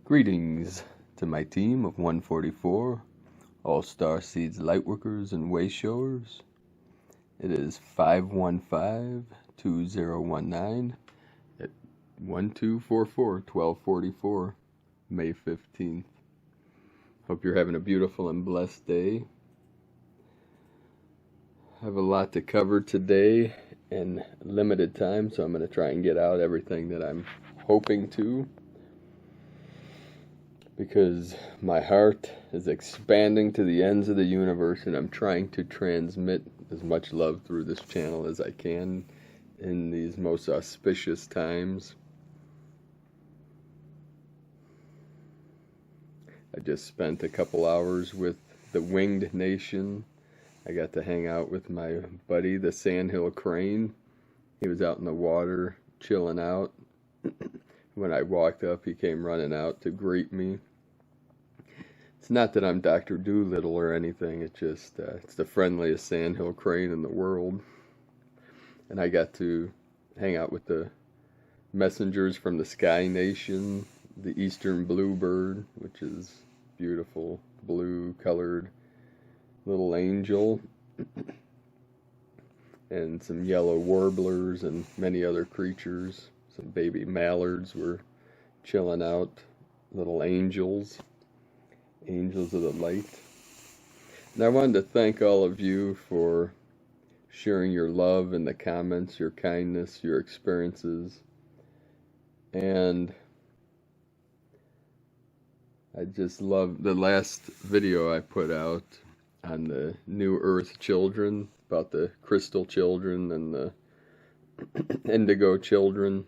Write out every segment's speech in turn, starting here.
Greetings to my team of 144, all Starseeds, Lightworkers, and Wayshowers. It is 515-2019 at 1244, May 15th. Hope you're having a beautiful and blessed day. I have a lot to cover today in limited time, so I'm going to try and get out everything that I'm hoping to, because my heart is expanding to the ends of the universe, and I'm trying to transmit as much love through this channel as I can in these most auspicious times. I just spent a couple hours with the Winged Nation. I got to hang out with my buddy, the Sandhill Crane. He was out in the water, chilling out. When I walked up, he came running out to greet me. It's not that I'm Dr. Doolittle or anything, it's just, it's the friendliest Sandhill Crane in the world. And I got to hang out with the messengers from the Sky Nation, the Eastern Bluebird, which is beautiful, blue-colored little angel, and some yellow warblers and many other creatures. Some baby mallards were chilling out, little angels of the light. And I wanted to thank all of you for sharing your love in the comments, your kindness, your experiences. And I just love the last video I put out on the New Earth children, about the crystal children and the indigo children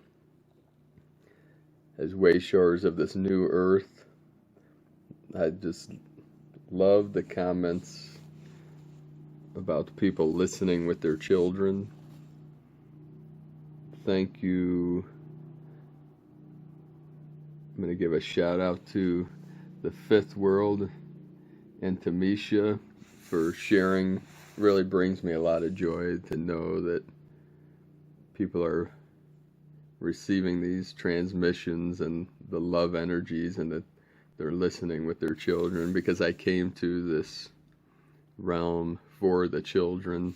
as wayshowers of this new earth. I just love the comments about people listening with their children. Thank you. I'm going to give a shout out to the Fifth World and to Misha for sharing. Really brings me a lot of joy to know that people are receiving these transmissions and the love energies, and that they're listening with their children, because I came to this realm for the children,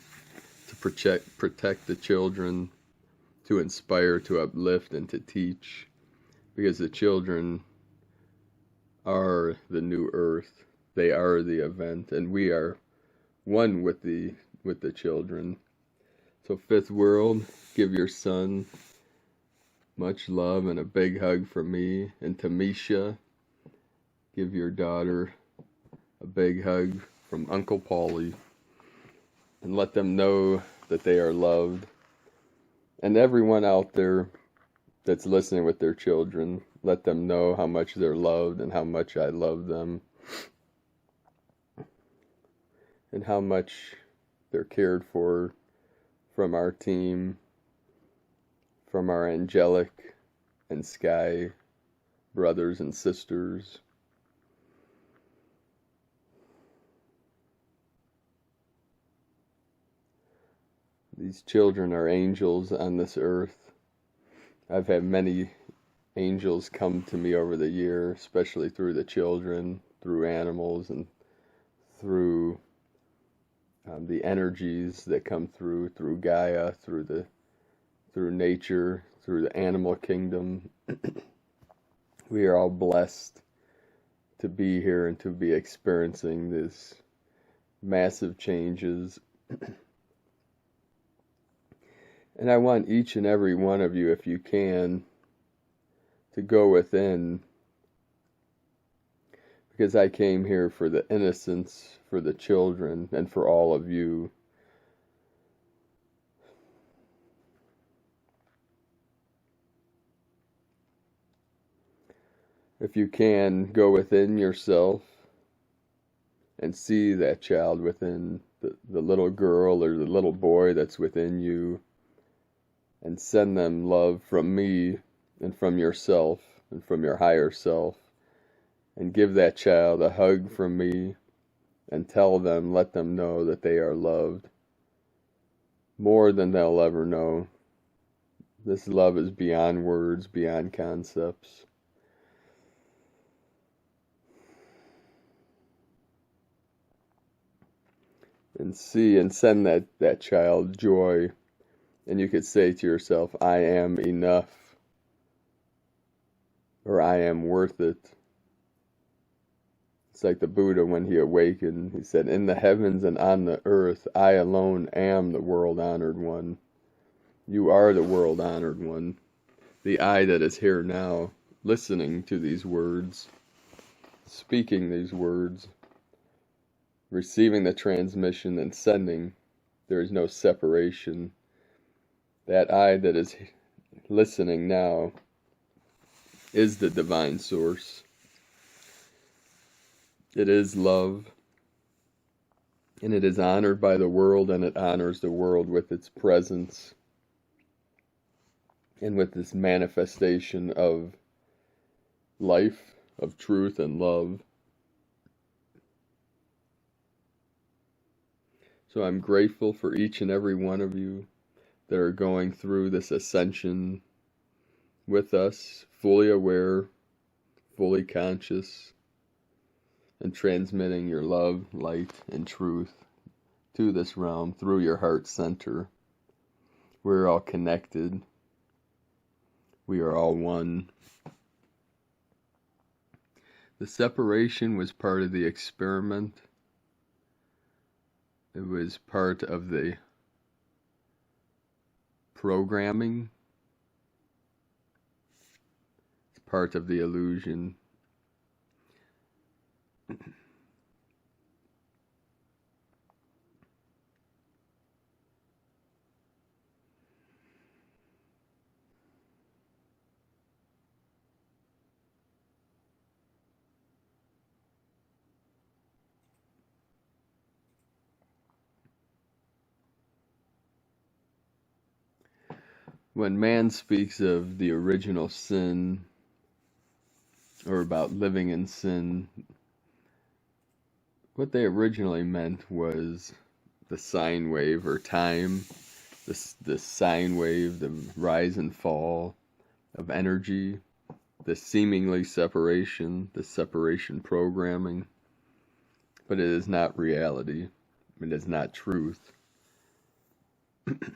to protect the children, to inspire, to uplift, and to teach, because the children are the new earth. They are the event, and we are one with the children. So Fifth World, give your son much love and a big hug from me. And Tamisha, give your daughter a big hug from Uncle Paulie, and let them know that they are loved. And everyone out there that's listening with their children, let them know how much they're loved and how much I love them, and how much they're cared for from our team, from our angelic and sky brothers and sisters. These children are angels on this earth. I've had many angels come to me over the year, especially through the children, through animals, and through the energies that come through Gaia, through nature, through the animal kingdom. We are all blessed to be here and to be experiencing these massive changes. And I want each and every one of you, if you can, to go within, because I came here for the innocence, for the children, and for all of you. If you can, go within yourself and see that child within, the little girl or the little boy that's within you, and send them love from me and from yourself and from your higher self, and give that child a hug from me, and let them know that they are loved more than they'll ever know. This love is beyond words, beyond concepts. and see and send that child joy. And you could say to yourself, I am enough, or I am worth it. It's like the Buddha when he awakened. He said, in the heavens and on the earth, I alone am the world-honored one. You are the world-honored one. The I that is here now, listening to these words, speaking these words, receiving the transmission and sending. There is no separation. That I that is listening now is the divine source. It is love, and it is honored by the world, and it honors the world with its presence and with this manifestation of life, of truth and love. So I'm grateful for each and every one of you that are going through this ascension with us, fully aware, fully conscious, and transmitting your love, light, and truth to this realm through your heart center. We're all connected. We are all one. The separation was part of the experiment. It was part of the programming. It's part of the illusion. When man speaks of the original sin, or about living in sin, what they originally meant was the sine wave, or time, the sine wave, the rise and fall of energy, the seemingly separation, the separation programming. But it is not reality. It is not truth.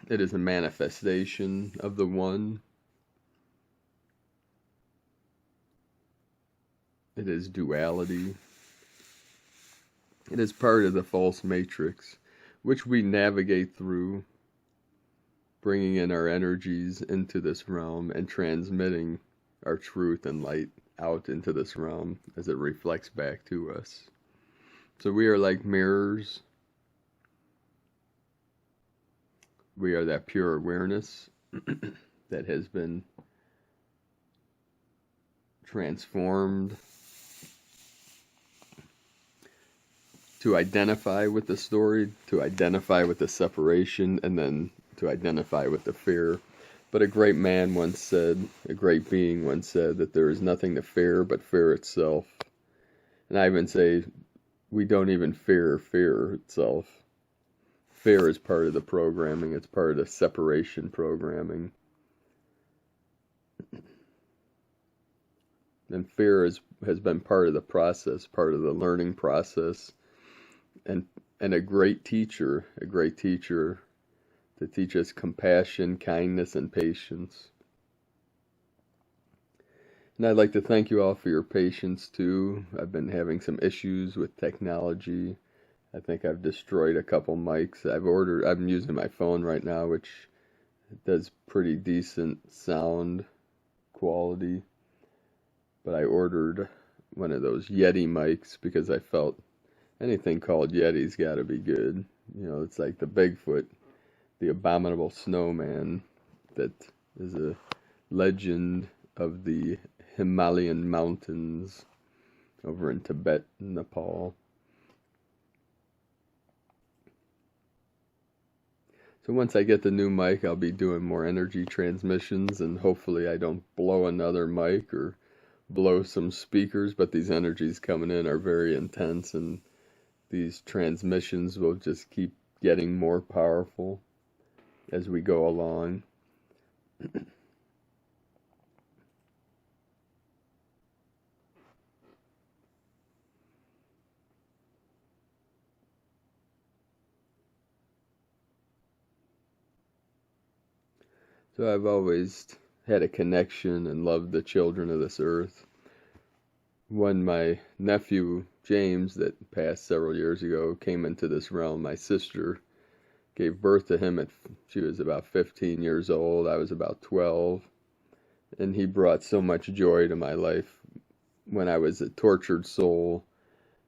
It is a manifestation of the one. It is duality. It is part of the false matrix, which we navigate through, bringing in our energies into this realm and transmitting our truth and light out into this realm as it reflects back to us. So we are like mirrors. We are that pure awareness that has been transformed to identify with the story, to identify with the separation, and then to identify with the fear. But a great man once said, a great being once said, that there is nothing to fear but fear itself. And I even say, we don't even fear fear itself. Fear is part of the programming. It's part of the separation programming. And fear has been part of the process, part of the learning process. And a great teacher to teach us compassion, kindness, and patience. And I'd like to thank you all for your patience too. I've been having some issues with technology. I think I've destroyed a couple mics. I'm using my phone right now, which does pretty decent sound quality. But I ordered one of those Yeti mics because I felt anything called Yeti's got to be good. You know, it's like the Bigfoot, the abominable snowman that is a legend of the Himalayan mountains over in Tibet and Nepal. So once I get the new mic, I'll be doing more energy transmissions, and hopefully I don't blow another mic or blow some speakers, but these energies coming in are very intense, and these transmissions will just keep getting more powerful as we go along. So I've always had a connection and loved the children of this earth. When my nephew, James, that passed several years ago, came into this realm, my sister gave birth to him she was about 15 years old. I was about 12. And he brought so much joy to my life. When I was a tortured soul,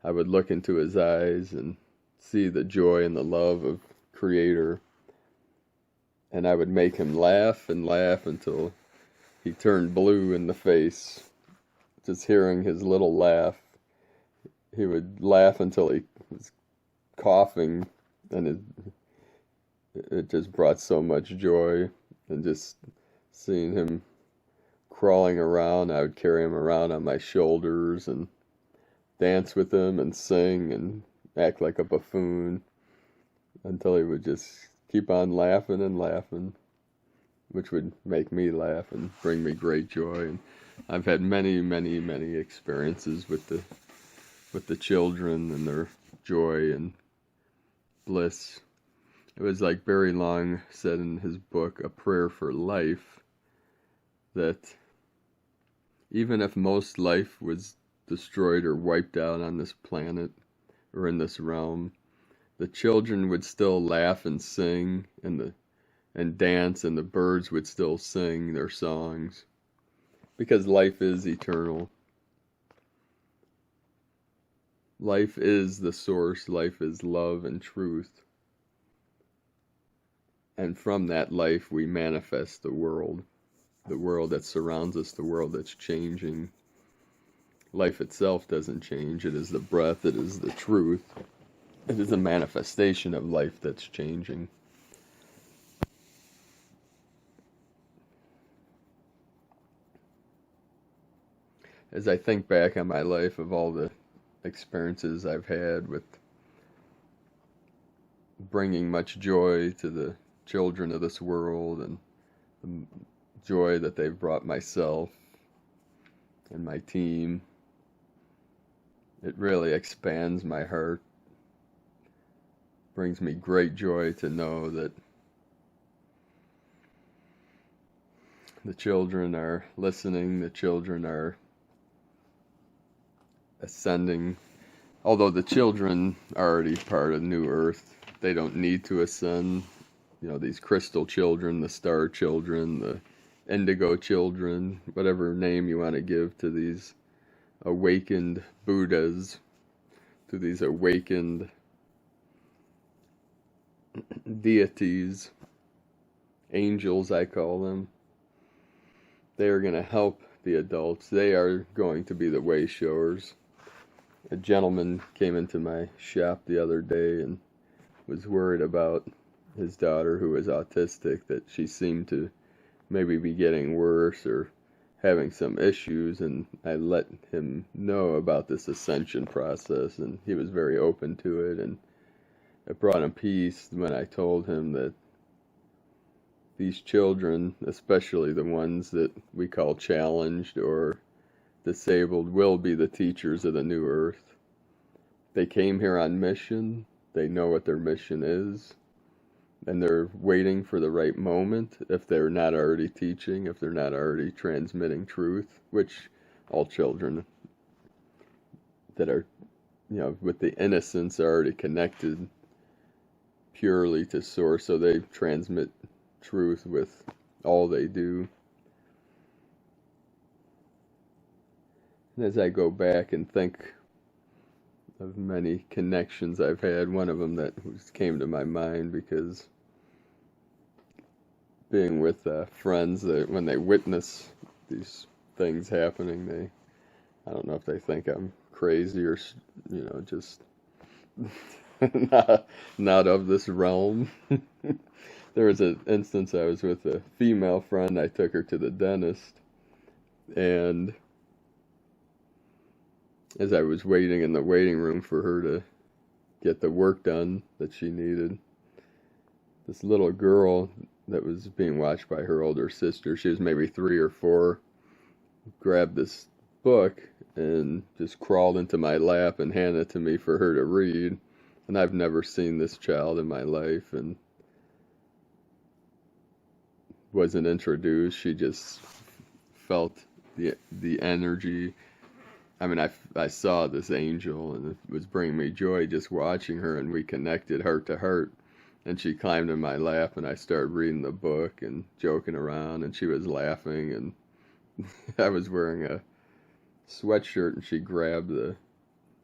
I would look into his eyes and see the joy and the love of Creator. And I would make him laugh and laugh until he turned blue in the face. Just hearing his little laugh. He would laugh until he was coughing, and it just brought so much joy. And just seeing him crawling around, I would carry him around on my shoulders and dance with him and sing and act like a buffoon until he would just keep on laughing and laughing, which would make me laugh and bring me great joy. And I've had many, many, many experiences with the children and their joy and bliss. It was like Barry Long said in his book, A Prayer for Life, that even if most life was destroyed or wiped out on this planet or in this realm, the children would still laugh and sing and dance, and the birds would still sing their songs, because life is eternal. Life is the source. Life is love and truth. And from that life we manifest the world that surrounds us, the world that's changing. Life itself doesn't change. It is the breath. It is the truth. It is a manifestation of life that's changing. As I think back on my life, of all the experiences I've had with bringing much joy to the children of this world, and the joy that they've brought myself and my team, it really expands my heart. Brings me great joy to know that the children are listening, the children are ascending. Although the children are already part of New Earth, they don't need to ascend. You know, these crystal children, the star children, the indigo children, whatever name you want to give to these awakened Buddhas, to these awakened deities, angels I call them. They are going to help the adults. They are going to be the way showers. A gentleman came into my shop the other day and was worried about his daughter, who was autistic, that she seemed to maybe be getting worse or having some issues, and I let him know about this ascension process, and he was very open to it, and it brought him peace when I told him that these children, especially the ones that we call challenged or disabled, will be the teachers of the new earth. They came here on mission. They know what their mission is, and they're waiting for the right moment. If they're not already teaching, if they're not already transmitting truth, which all children that are, with the innocence are already connected purely to source, so they transmit truth with all they do. And as I go back and think of many connections I've had, one of them that came to my mind, because being with friends, that when they witness these things happening, I don't know if they think I'm crazy or, just not of this realm. There was an instance I was with a female friend. I took her to the dentist, and as I was waiting in the waiting room for her to get the work done that she needed, this little girl that was being watched by her older sister, she was maybe 3 or 4, grabbed this book and just crawled into my lap and handed it to me for her to read. And I've never seen this child in my life, and wasn't introduced. She just felt the energy. I mean, I saw this angel, and it was bringing me joy just watching her, and we connected heart to heart. And she climbed in my lap, and I started reading the book and joking around, and she was laughing, and I was wearing a sweatshirt, and she grabbed the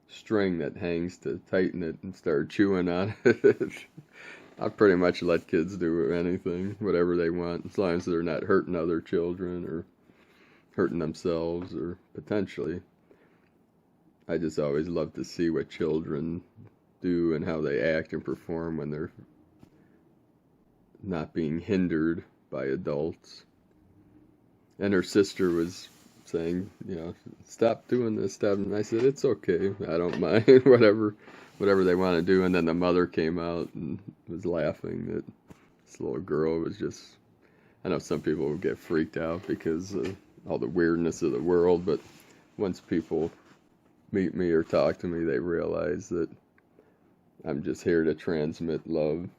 string that hangs to tighten it and started chewing on it. I pretty much let kids do anything, whatever they want, as long as they're not hurting other children or hurting themselves or potentially. I just always love to see what children do and how they act and perform when they're not being hindered by adults. And her sister was saying, stop doing this stuff. And I said, it's okay. I don't mind. whatever they want to do. And then the mother came out and was laughing that this little girl was just, I know some people will get freaked out because of all the weirdness of the world, but once people meet me or talk to me, they realize that I'm just here to transmit love.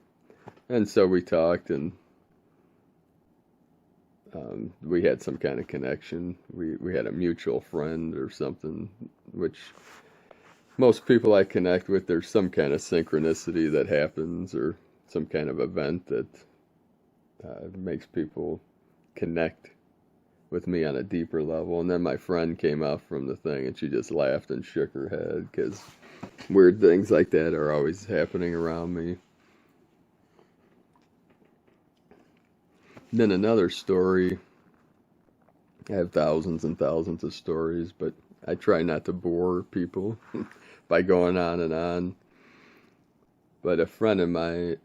And so we talked, and we had some kind of connection. We had a mutual friend or something, which most people I connect with, there's some kind of synchronicity that happens or some kind of event that makes people connect with me on a deeper level. And then my friend came out from the thing, and she just laughed and shook her head because weird things like that are always happening around me. Then another story. I have thousands and thousands of stories, but I try not to bore people by going on and on. But a friend of mine,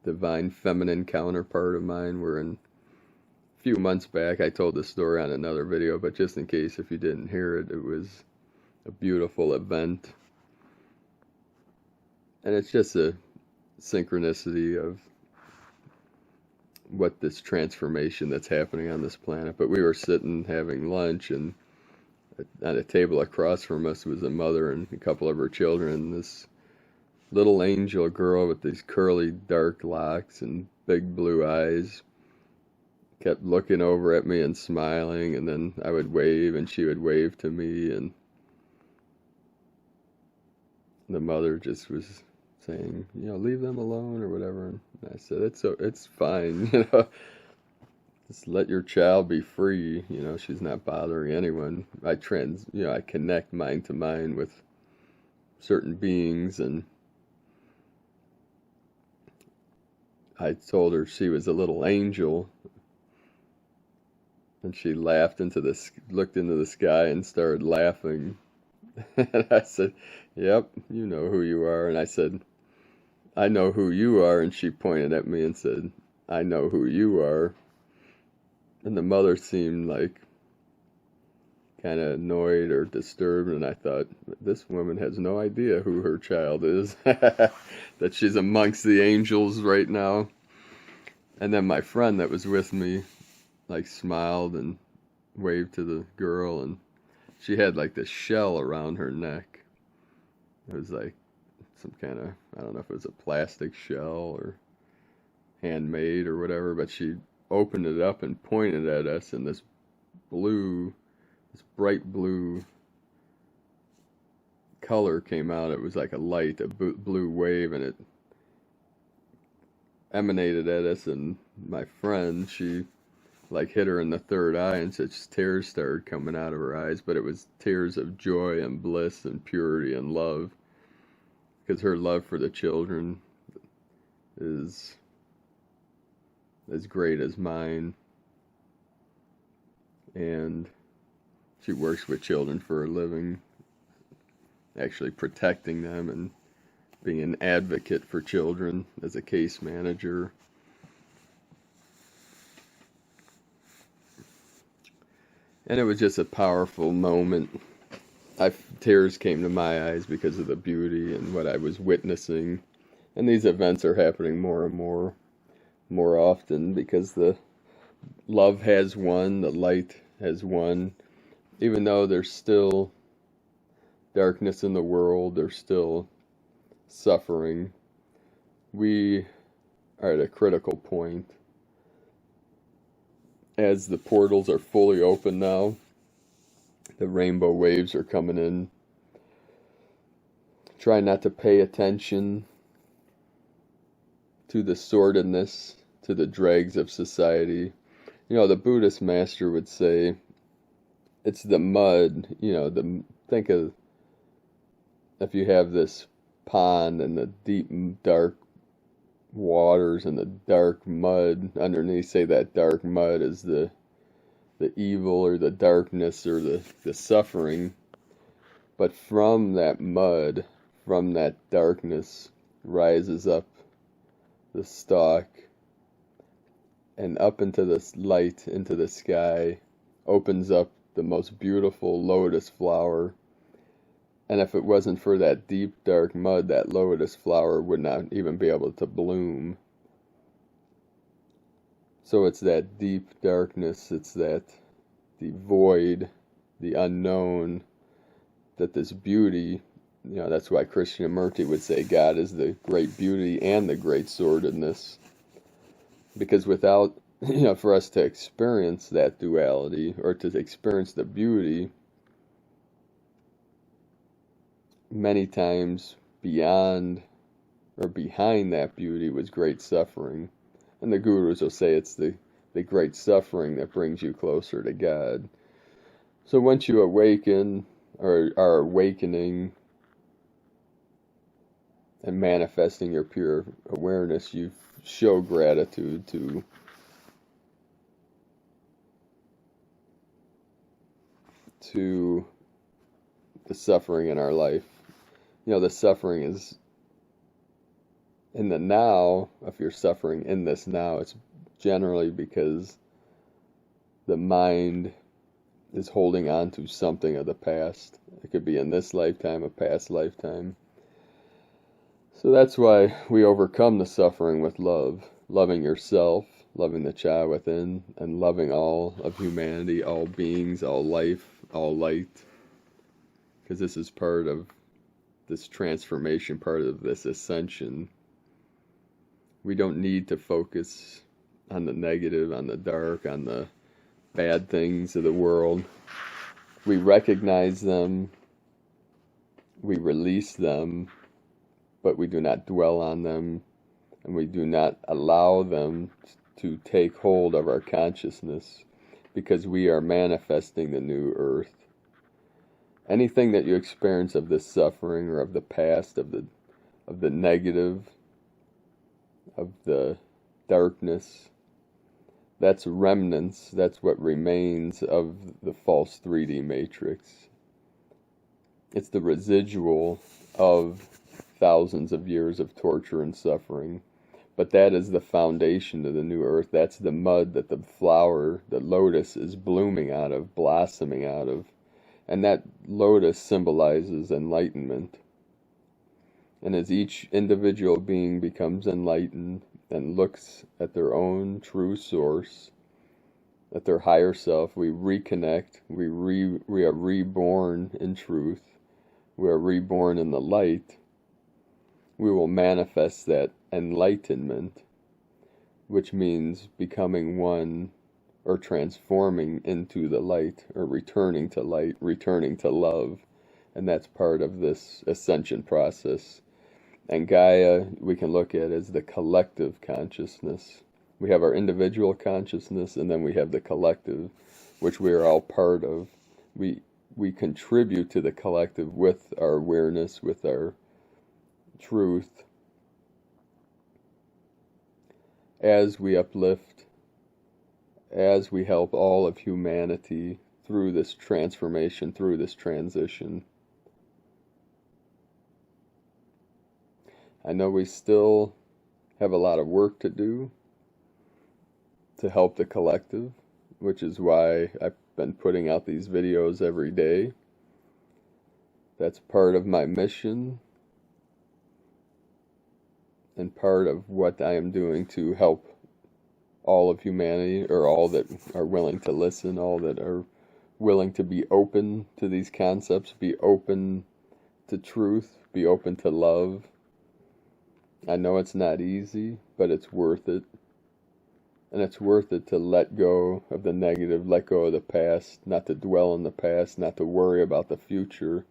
divine feminine counterpart of mine, were in a few months back. I told this story on another video, but just in case if you didn't hear it, it was a beautiful event. And it's just a synchronicity of what this transformation that's happening on this planet. But we were sitting having lunch, and on a table across from us was a mother and a couple of her children. This little angel girl with these curly dark locks and big blue eyes kept looking over at me and smiling, and then I would wave and she would wave to me, and the mother just was saying, leave them alone or whatever. And I said, it's fine, just let your child be free. She's not bothering anyone. I connect mind to mind with certain beings, and I told her she was a little angel, and she looked into the sky and started laughing. And I said, yep, you know who you are. And I said, I know who you are. And she pointed at me and said, I know who you are. And the mother seemed like kind of annoyed or disturbed. And I thought, this woman has no idea who her child is, that she's amongst the angels right now. And then my friend that was with me smiled and waved to the girl, and she had this shell around her neck. It was some kind of, I don't know if it was a plastic shell or handmade or whatever, but she opened it up and pointed at us, and this bright blue color came out. It was like a light, a blue wave, and it emanated at us, and my friend, she hit her in the third eye, and such tears started coming out of her eyes, but it was tears of joy and bliss and purity and love, because her love for the children is as great as mine, and she works with children for a living, actually protecting them and being an advocate for children as a case manager. And it was just a powerful moment. Tears came to my eyes because of the beauty and what I was witnessing. And these events are happening more and more often, because the love has won, the light has won. Even though there's still darkness in the world, there's still suffering, we are at a critical point. as the portals are fully open now, the rainbow waves are coming in. Try not to pay attention to the sordidness, to the dregs of society. You know, the Buddhist master would say, it's the mud, you know, think of if you have this pond and the deep, dark waters and the dark mud underneath, say that dark mud is the evil or the darkness or the suffering. But from that mud, from that darkness, rises up the stalk, and up into this light, into the sky, opens up the most beautiful lotus flower. And if it wasn't for that deep, dark mud, that lotus flower would not even be able to bloom. So it's that deep darkness, it's that the void, the unknown, that this beauty, you know, that's why Krishnamurti would say God is the great beauty and the great sordidness. Because without, you know, for us to experience that duality, or to experience the beauty, many times beyond or behind that beauty was great suffering. And the gurus will say it's the great suffering that brings you closer to God. So once you awaken, or are awakening and manifesting your pure awareness, you show gratitude to the suffering in our life. You know, the suffering is in the now. If you're suffering in this now, it's generally because the mind is holding on to something of the past. It could be in this lifetime, a past lifetime. So that's why we overcome the suffering with love. Loving yourself, loving the child within, and loving all of humanity, all beings, all life, all light. Because this is part of this transformation, part of this ascension. We don't need to focus on the negative, on the dark, on the bad things of the world. We recognize them, we release them, but we do not dwell on them, and we do not allow them to take hold of our consciousness, because we are manifesting the new earth. Anything that you experience of this suffering, or of the past, of the negative, of the darkness, that's remnants, that's what remains of the false 3D matrix. It's the residual of thousands of years of torture and suffering. But that is the foundation of the new earth. That's the mud that the flower, the lotus, is blooming out of, blossoming out of. And that lotus symbolizes enlightenment. And as each individual being becomes enlightened and looks at their own true source, at their higher self, we reconnect, we are reborn in truth, we are reborn in the light. We will manifest that enlightenment, which means becoming one, or transforming into the light, or returning to light, returning to love. And that's part of this ascension process. And Gaia, we can look at as the collective consciousness. We have our individual consciousness, and then we have the collective, which we are all part of. We contribute to the collective with our awareness, with our truth, as we uplift, as we help all of humanity through this transformation, through this transition. I know we still have a lot of work to do to help the collective, which is why I've been putting out these videos every day. That's part of my mission, and part of what I am doing to help all of humanity, or all that are willing to listen, all that are willing to be open to these concepts, be open to truth, be open to love. I know it's not easy, but it's worth it. And it's worth it to let go of the negative, let go of the past, not to dwell in the past, not to worry about the future,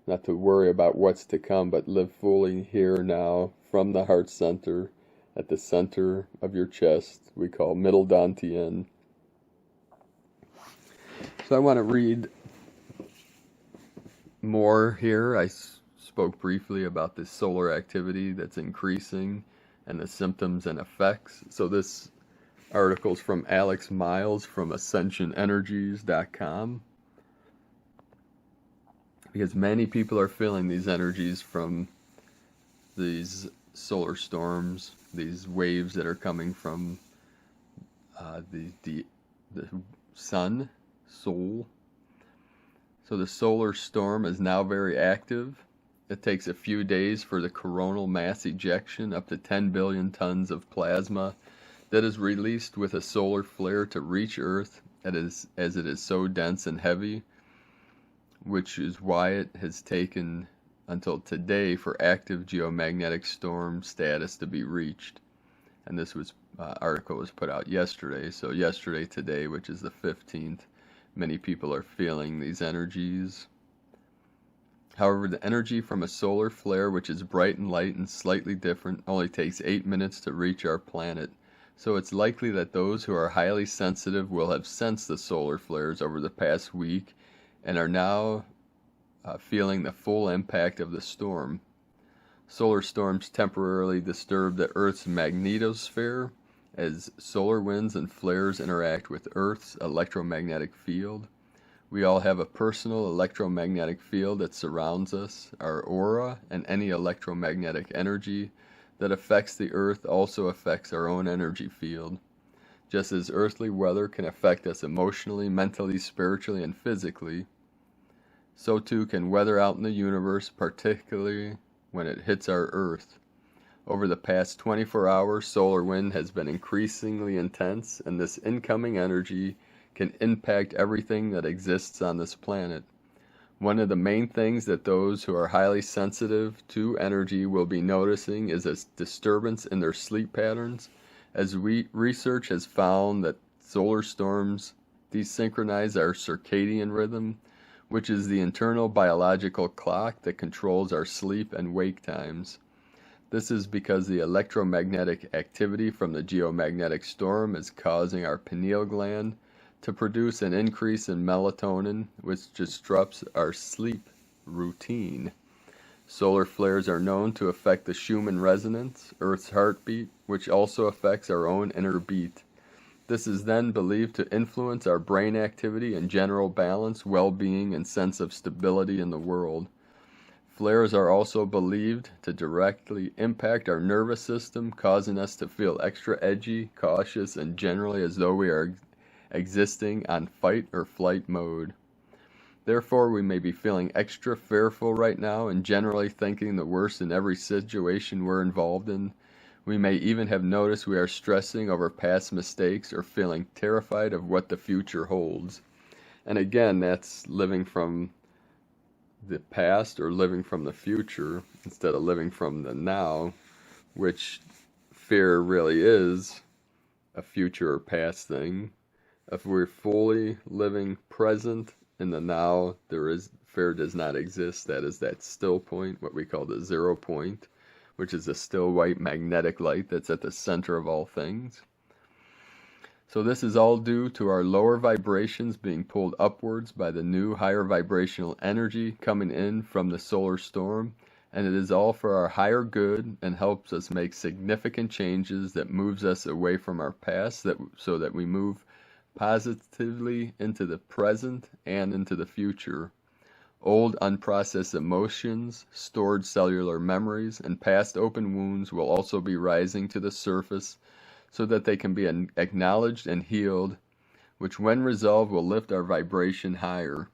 not to worry about what's to come, but live fully here now from the heart center, at the center of your chest, we call middle dantian. So I want to read more here. I spoke briefly about this solar activity that's increasing and the symptoms and effects. So this article is from Alex Miles from AscensionEnergies.com, because many people are feeling these energies from these solar storms, these waves that are coming from the sun, soul. So the solar storm is now very active. It takes a few days for the coronal mass ejection, up to 10 billion tons of plasma that is released with a solar flare to reach Earth as it is so dense and heavy, which is why it has taken until today for active geomagnetic storm status to be reached. And this article was put out yesterday. So yesterday, today, which is the 15th, many people are feeling these energies. However, the energy from a solar flare, which is bright and light and slightly different, only takes 8 minutes to reach our planet. So it's likely that those who are highly sensitive will have sensed the solar flares over the past week and are now feeling the full impact of the storm. Solar storms temporarily disturb the Earth's magnetosphere as solar winds and flares interact with Earth's electromagnetic field. We all have a personal electromagnetic field that surrounds us. Our aura and any electromagnetic energy that affects the Earth also affects our own energy field. Just as earthly weather can affect us emotionally, mentally, spiritually, and physically, so too can weather out in the universe, particularly when it hits our Earth. Over the past 24 hours, solar wind has been increasingly intense, and this incoming energy can impact everything that exists on this planet. One of the main things that those who are highly sensitive to energy will be noticing is a disturbance in their sleep patterns, as research has found that solar storms desynchronize our circadian rhythm, which is the internal biological clock that controls our sleep and wake times. This is because the electromagnetic activity from the geomagnetic storm is causing our pineal gland to produce an increase in melatonin, which disrupts our sleep routine. Solar flares are known to affect the Schumann resonance, Earth's heartbeat, which also affects our own inner beat. This is then believed to influence our brain activity and general balance, well-being, and sense of stability in the world. Flares are also believed to directly impact our nervous system, causing us to feel extra edgy, cautious, and generally as though we are existing on fight or flight mode. Therefore, we may be feeling extra fearful right now and generally thinking the worst in every situation we're involved in. We may even have noticed we are stressing over past mistakes or feeling terrified of what the future holds. And again, that's living from the past or living from the future instead of living from the now, which fear really is a future or past thing. If we're fully living present in the now, fear does not exist. That is that still point, what we call the 0 point, which is a still white magnetic light that's at the center of all things. So this is all due to our lower vibrations being pulled upwards by the new higher vibrational energy coming in from the solar storm, and it is all for our higher good and helps us make significant changes that moves us away from our past so that we move positively into the present and into the future. Old unprocessed emotions, stored cellular memories, and past open wounds will also be rising to the surface so that they can be acknowledged and healed, which when resolved will lift our vibration higher.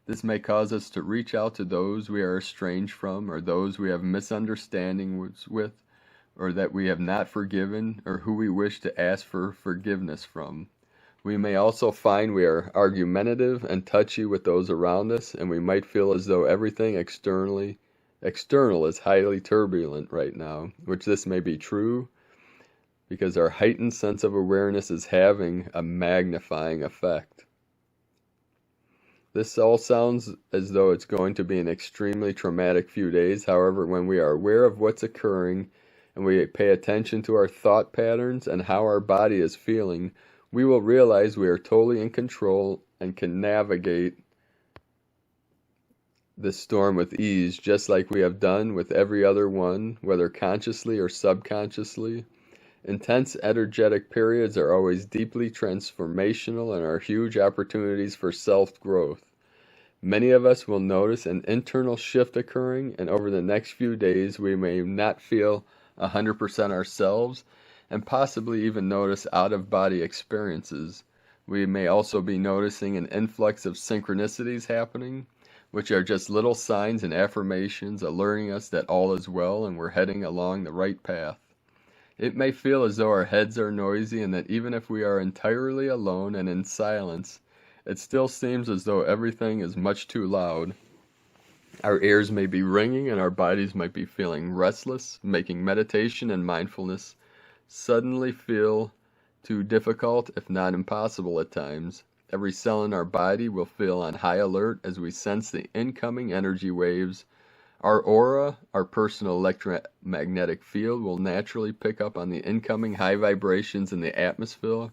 This may cause us to reach out to those we are estranged from, or those we have misunderstandings with, or that we have not forgiven, or who we wish to ask for forgiveness from. We may also find we are argumentative and touchy with those around us, and we might feel as though everything external is highly turbulent right now, which this may be true, because our heightened sense of awareness is having a magnifying effect. This all sounds as though it's going to be an extremely traumatic few days. However, when we are aware of what's occurring and we pay attention to our thought patterns and how our body is feeling, we will realize we are totally in control and can navigate this storm with ease, just like we have done with every other one, whether consciously or subconsciously. Intense energetic periods are always deeply transformational and are huge opportunities for self-growth. Many of us will notice an internal shift occurring, and over the next few days we may not feel 100% ourselves, and possibly even notice out-of-body experiences. We may also be noticing an influx of synchronicities happening, which are just little signs and affirmations alerting us that all is well and we're heading along the right path. It may feel as though our heads are noisy and that even if we are entirely alone and in silence, it still seems as though everything is much too loud. Our ears may be ringing and our bodies might be feeling restless, making meditation and mindfulness suddenly feel too difficult, if not impossible at times. Every cell in our body will feel on high alert as we sense the incoming energy waves. Our aura, our personal electromagnetic field, will naturally pick up on the incoming high vibrations in the atmosphere,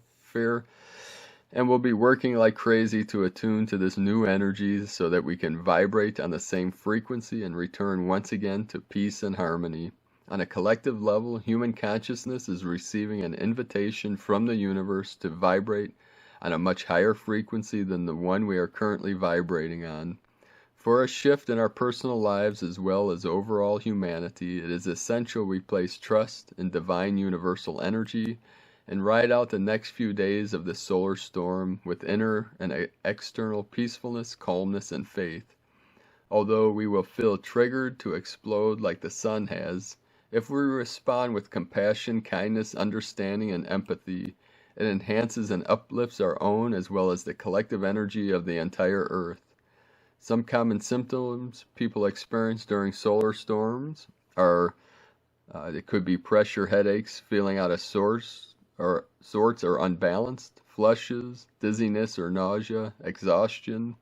and we'll be working like crazy to attune to this new energy so that we can vibrate on the same frequency and return once again to peace and harmony. On a collective level, human consciousness is receiving an invitation from the universe to vibrate on a much higher frequency than the one we are currently vibrating on. For a shift in our personal lives as well as overall humanity, it is essential we place trust in divine universal energy and ride out the next few days of the solar storm with inner and external peacefulness, calmness, and faith. Although we will feel triggered to explode like the sun has, if we respond with compassion, kindness, understanding, and empathy, it enhances and uplifts our own as well as the collective energy of the entire Earth. Some common symptoms people experience during solar storms are it could be pressure, headaches, feeling out of sorts or unbalanced, flushes, dizziness or nausea, exhaustion,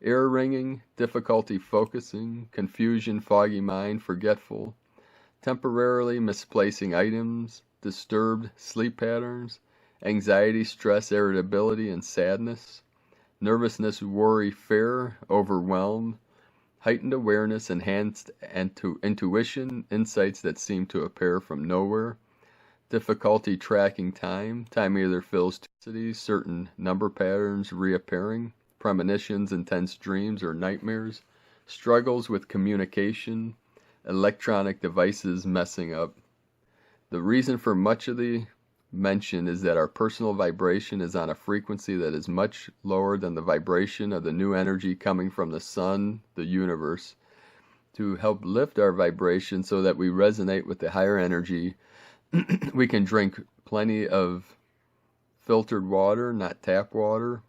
ear ringing, difficulty focusing, confusion, foggy mind, forgetful, temporarily misplacing items, disturbed sleep patterns, anxiety, stress, irritability, and sadness, nervousness, worry, fear, overwhelm, heightened awareness, enhanced intuition, insights that seem to appear from nowhere, difficulty tracking time either feels too certain number patterns reappearing, premonitions, intense dreams or nightmares, struggles with communication, electronic devices messing up. The reason for much of the mention is that our personal vibration is on a frequency that is much lower than the vibration of the new energy coming from the sun, the universe. To help lift our vibration so that we resonate with the higher energy, we can drink plenty of filtered water, not tap water,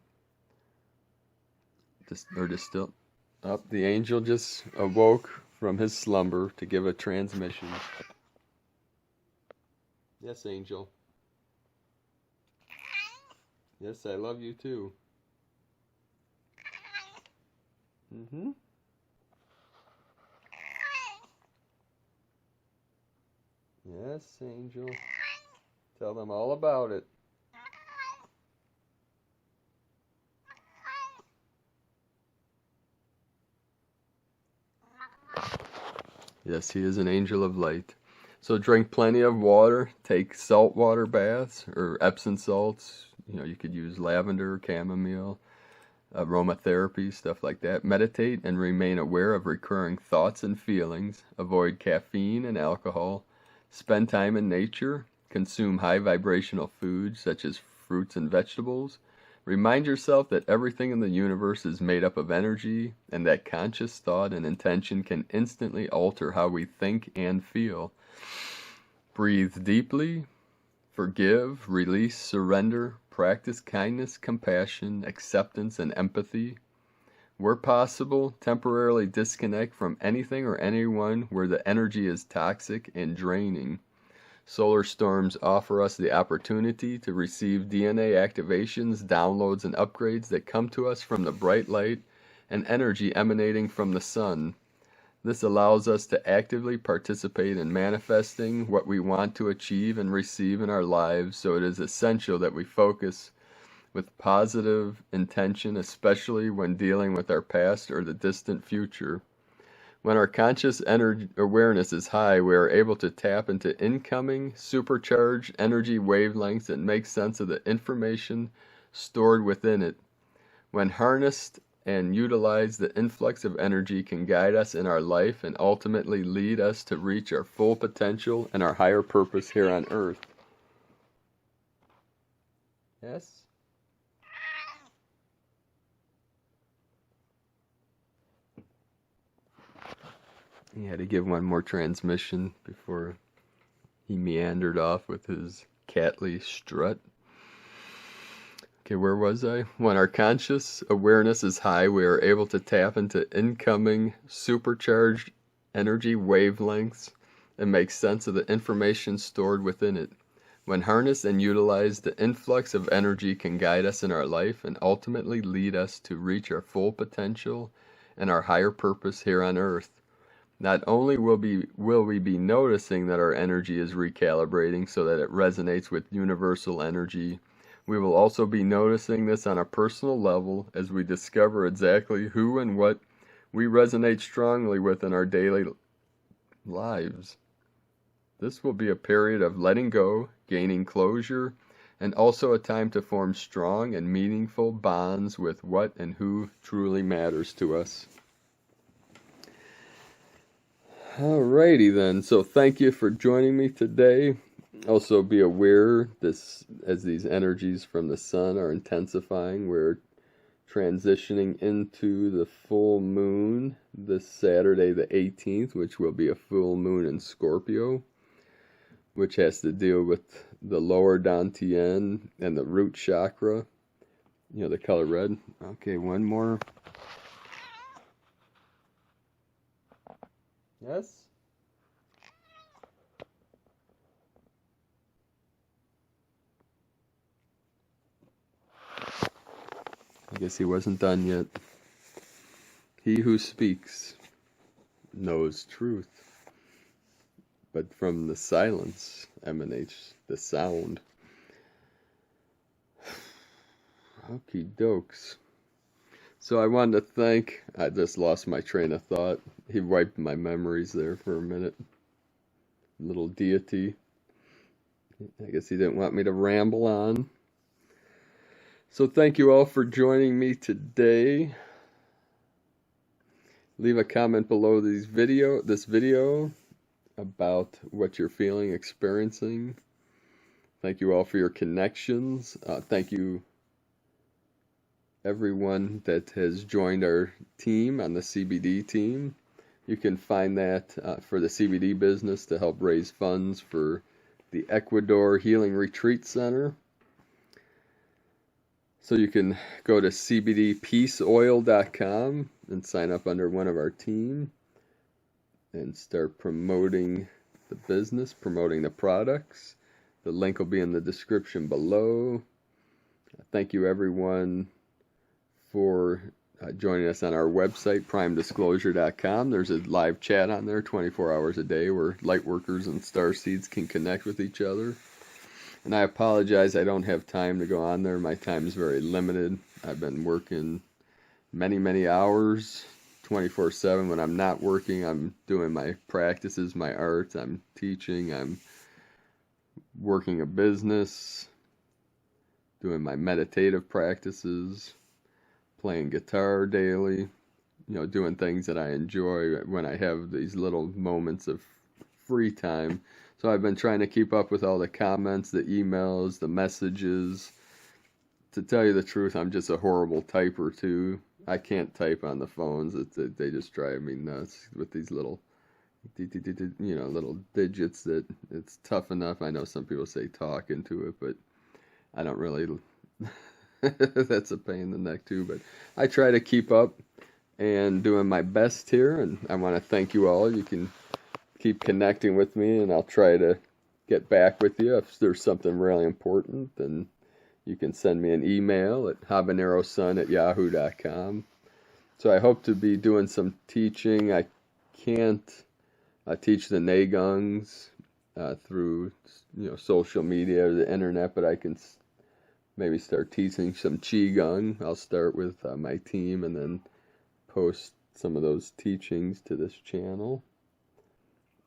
or distilled. The angel just awoke from his slumber to give a transmission. Yes, angel. Yes, I love you too. Yes, angel. Tell them all about it. Yes, he is an angel of light. So drink plenty of water, take saltwater baths or Epsom salts. You could use lavender, chamomile, aromatherapy, stuff like that. Meditate and remain aware of recurring thoughts and feelings. Avoid caffeine and alcohol. Spend time in nature. Consume high vibrational foods such as fruits and vegetables. Remind yourself that everything in the universe is made up of energy and that conscious thought and intention can instantly alter how we think and feel. Breathe deeply. Forgive, release, surrender. Practice kindness, compassion, acceptance, and empathy. Where possible, temporarily disconnect from anything or anyone where the energy is toxic and draining. Solar storms offer us the opportunity to receive DNA activations, downloads, and upgrades that come to us from the bright light and energy emanating from the sun. This allows us to actively participate in manifesting what we want to achieve and receive in our lives, so it is essential that we focus with positive intention, especially when dealing with our past or the distant future. When our conscious energy awareness is high, we are able to tap into incoming, supercharged energy wavelengths and make sense of the information stored within it. When harnessed and utilized, the influx of energy can guide us in our life and ultimately lead us to reach our full potential and our higher purpose here on Earth. Yes? He had to give one more transmission before he meandered off with his catly strut. Okay, where was I? When our conscious awareness is high, we are able to tap into incoming supercharged energy wavelengths and make sense of the information stored within it. When harnessed and utilized, the influx of energy can guide us in our life and ultimately lead us to reach our full potential and our higher purpose here on Earth. Not only will we be noticing that our energy is recalibrating so that it resonates with universal energy, we will also be noticing this on a personal level as we discover exactly who and what we resonate strongly with in our daily lives. This will be a period of letting go, gaining closure, and also a time to form strong and meaningful bonds with what and who truly matters to us. Alrighty then, so thank you for joining me today. Also be aware as these energies from the sun are intensifying, we're transitioning into the full moon this Saturday the 18th, which will be a full moon in Scorpio, which has to deal with the lower dantian and the root chakra, the color red. Okay, one more. Yes? I guess he wasn't done yet. He who speaks knows truth, but from the silence emanates the sound. Okie dokes. So I wanted to thank, I just lost my train of thought. He wiped my memories there for a minute. Little deity. I guess he didn't want me to ramble on. So thank you all for joining me today. Leave a comment below this video about what you're feeling, experiencing. Thank you all for your connections. Thank you everyone that has joined our team on the CBD team. You can find that for the CBD business to help raise funds for the Ecuador Healing Retreat Center. So you can go to cbdpeaceoil.com and sign up under one of our team and start promoting the business, promoting the products. The link will be in the description below. Thank you everyone for joining us on our website, primedisclosure.com. There's a live chat on there 24 hours a day where Lightworkers and Starseeds can connect with each other. And I apologize, I don't have time to go on there. My time is very limited. I've been working many, many hours, 24/7. When I'm not working, I'm doing my practices, my art, I'm teaching, I'm working a business, doing my meditative practices, playing guitar daily, doing things that I enjoy when I have these little moments of free time. So I've been trying to keep up with all the comments, the emails, the messages. To tell you the truth, I'm just a horrible typer too. I can't type on the phones. They just drive me nuts with these little digits that it's tough enough. I know some people say talk into it, but I don't really. That's a pain in the neck too, but I try to keep up and doing my best here, and I want to thank you all. You can keep connecting with me, and I'll try to get back with you if there's something really important. And you can send me an email at habanerosun@yahoo.com. So I hope to be doing some teaching. I can't teach the Negungs through social media or the internet, but I can maybe start teaching some Qigong. I'll start with my team and then post some of those teachings to this channel.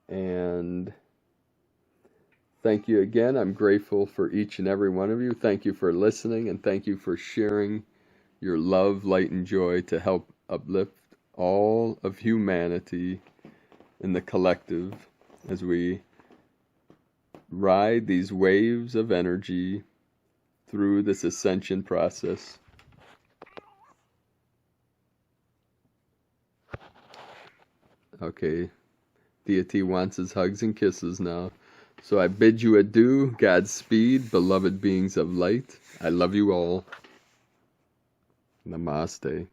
And thank you again. I'm grateful for each and every one of you. Thank you for listening, and thank you for sharing your love, light, and joy to help uplift all of humanity in the collective as we ride these waves of energy through this ascension process. Okay, deity wants his hugs and kisses now. So I bid you adieu, Godspeed, beloved beings of light. I love you all. Namaste.